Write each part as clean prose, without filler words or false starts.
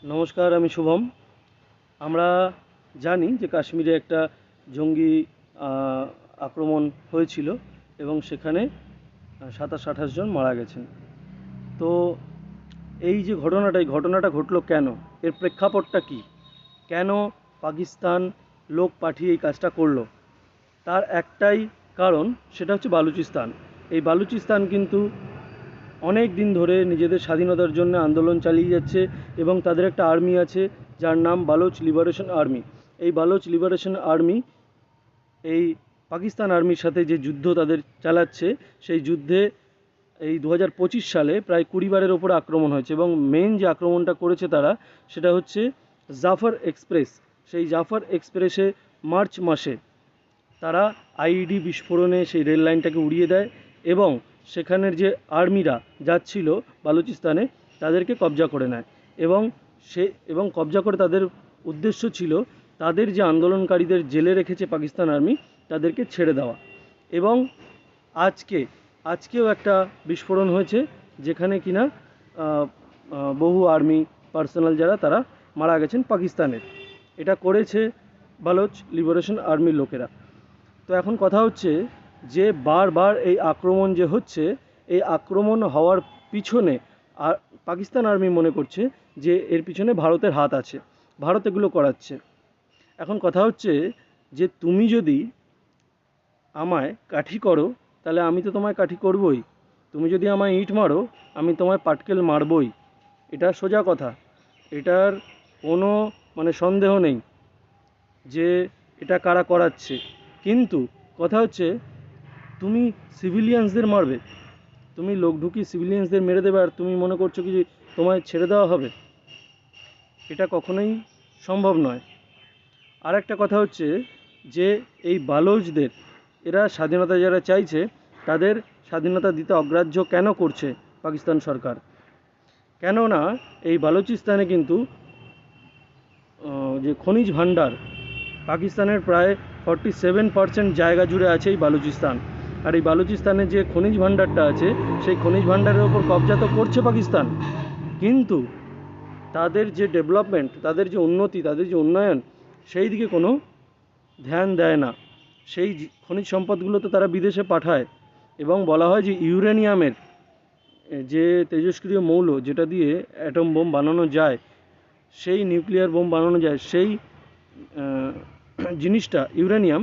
নমস্কার, আমি শুভম। আমরা জানি যে কাশ্মীরে একটা জঙ্গি আক্রমণ হয়েছিল এবং সেখানে 27-28 জন মারা গেছেন। তো এই যে ঘটনাটা ঘটলো কেন, এর প্রেক্ষাপটটা কি, কেন পাকিস্তান লোক পাঠিয়ে এই কাজটা করলো, তার একটাই কারণ, সেটা হচ্ছে বালুচিস্তান। এই বালুচিস্তান কিন্তু অনেক দিন ধরে নিজেদের স্বাধীনতার জন্য আন্দোলন চালিয়ে যাচ্ছে এবং তাদের একটা আর্মি আছে যার নাম বালোচ লিবারেশন আর্মি। এই বালোচ লিবারেশন আর্মি এই পাকিস্তান আর্মির সাথে যে যুদ্ধ তাদের চালাচ্ছে, সেই যুদ্ধে এই 2025 সালে প্রায় 20 বারের ওপর আক্রমণ হয়েছে এবং মেন যে আক্রমণটা করেছে তারা, সেটা হচ্ছে জাফর এক্সপ্রেস। সেই জাফর এক্সপ্রেসে মার্চ মাসে তারা আইইডি বিস্ফোরণে সেই রেল লাইনটাকে উড়িয়ে দেয় এবং সেখানের যে আর্মিরা যাচ্ছিল বালুচিস্তানে তাদেরকে কবজা করে নেয় এবং কবজা করে তাদের উদ্দেশ্য ছিল তাদের যে আন্দোলনকারীদের জেলে রেখেছে পাকিস্তান আর্মি তাদেরকে ছেড়ে দেওয়া। এবং আজকেও একটা বিস্ফোরণ হয়েছে যেখানে কিনা বহু আর্মি পার্সোনাল যারা তারা মারা গেছেন পাকিস্তানের। এটা করেছে বালোচ লিবারেশন আর্মির লোকেরা। তো এখন কথা হচ্ছে যে বারবার এই আক্রমণ যে হচ্ছে, এই আক্রমণ হওয়ার পিছনে আর পাকিস্তান আর্মি মনে করছে যে এর পিছনে ভারতের হাত আছে, ভারত এগুলো করাচ্ছে। এখন কথা হচ্ছে যে তুমি যদি আমায় কাঠি করো তাহলে আমি তো তোমায় কাঠি করবই, তুমি যদি আমায় ইট মারো আমি তোমায় পাটকেল মারবই। এটা সোজা কথা, এটার কোনো সন্দেহ নেই যে এটা কারা করাচ্ছে। কিন্তু কথা হচ্ছে তুমি সিভিলিয়ানসদের মারবে, তুমি লোক ঢুকিয়ে সিভিলিয়ানসদের মেরে দেবে আর তুমি মনে করছো কি যে তোমায় ছেড়ে দেওয়া হবে? এটা কখনোই সম্ভব নয়। আর একটা কথা হচ্ছে যে এই বালোচদের, এরা স্বাধীনতা যারা চাইছে তাদের স্বাধীনতা দিতে অগ্রাহ্য কেন করছে পাকিস্তান সরকার? কেননা এই বালুচিস্তানে কিন্তু যে খনিজ ভাণ্ডার, পাকিস্তানের প্রায় 47% জায়গা জুড়ে আছে এই বালুচিস্তান। আর এই বালুচিস্তানে যে খনিজ ভাণ্ডারটা আছে সেই খনিজ ভাণ্ডারের ওপর কবজা তো করছে পাকিস্তান, কিন্তু তাদের যে ডেভেলপমেন্ট, তাদের যে উন্নতি, তাদের যে উন্নয়ন, সেই দিকে কোনো ধ্যান দেয় না। সেই খনিজ সম্পদগুলো তো তারা বিদেশে পাঠায় এবং বলা হয় যে ইউরেনিয়ামের যে তেজস্ক্রিয় মৌল যেটা দিয়ে অ্যাটম বোম বানানো যায়, সেই নিউক্লিয়ার বোম বানানো যায়, সেই জিনিসটা ইউরেনিয়াম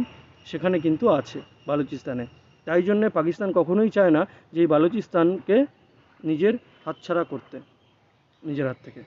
সেখানে কিন্তু আছে বালুচিস্তানে। তাই জন্যে পাকিস্তান কখনোই চায় না যে এই বালুচিস্তানকে নিজের হাতছাড়া করতে, নিজের হাত থেকে।